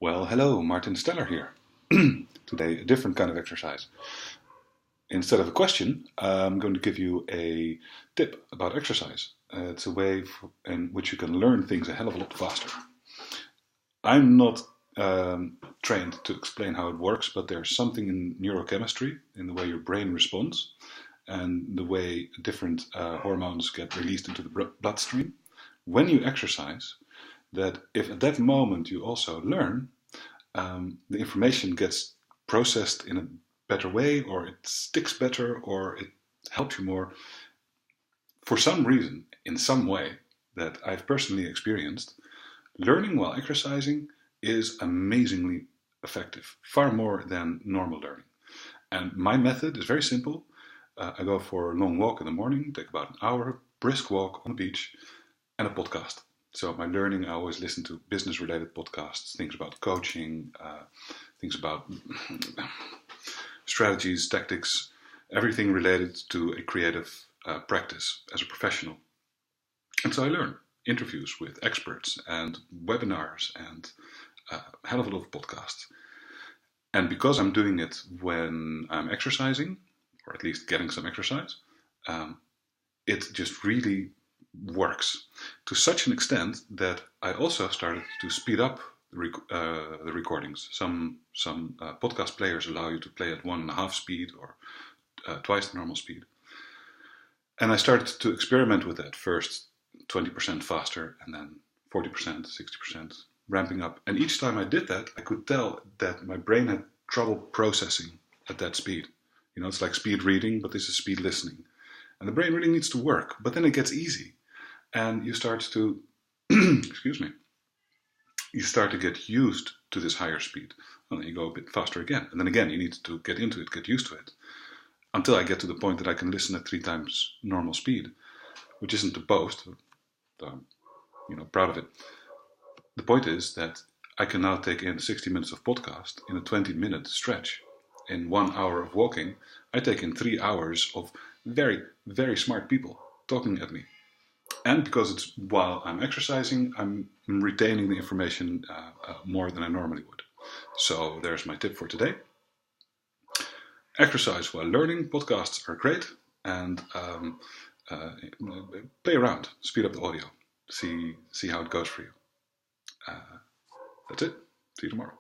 Well, hello, Martin Steller here. Today, a different kind of exercise. Instead of a question, I'm going to give you a tip about exercise. It's a way in which you can learn things a hell of a lot faster. I'm not trained to explain how it works, but there's something in neurochemistry, in the way your brain responds, and the way different hormones get released into the bloodstream when you exercise, that if at that moment you also learn, the information gets processed in a better way, or it sticks better, or it helps you more. For some reason, in some way that I've personally experienced, learning while exercising is amazingly effective, far more than normal learning. And my method is very simple. I go for a long walk in the morning, take about an hour, brisk walk on the beach, and a podcast. So my learning, I always listen to business-related podcasts, things about coaching, things about strategies, tactics, everything related to a creative practice as a professional. And so I learn interviews with experts and webinars and a hell of a lot of podcasts. And because I'm doing it when I'm exercising, or at least getting some exercise, it just really works to such an extent that I also started to speed up the recordings. Some podcast players allow you to play at 1.5 speed or twice the normal speed. And I started to experiment with that, first 20% faster and then 40%, 60%, ramping up. And each time I did that, I could tell that my brain had trouble processing at that speed. You know, it's like speed reading, but this is speed listening. And the brain really needs to work, but then it gets easy. And you start to, excuse me, you start to get used to this higher speed. And then you go a bit faster again. And then again, you need to get into it, get used to it. Until I get to the point that I can listen at 3 times normal speed, which isn't to boast, but I'm proud of it. The point is that I can now take in 60 minutes of podcast in a 20-minute stretch. In 1 hour of walking, I take in 3 hours of very, very smart people talking at me. And because it's while I'm exercising, I'm retaining the information more than I normally would. So there's my tip for today. Exercise while learning. Podcasts are great. And play around. Speed up the audio. See how it goes for you. That's it. See you tomorrow.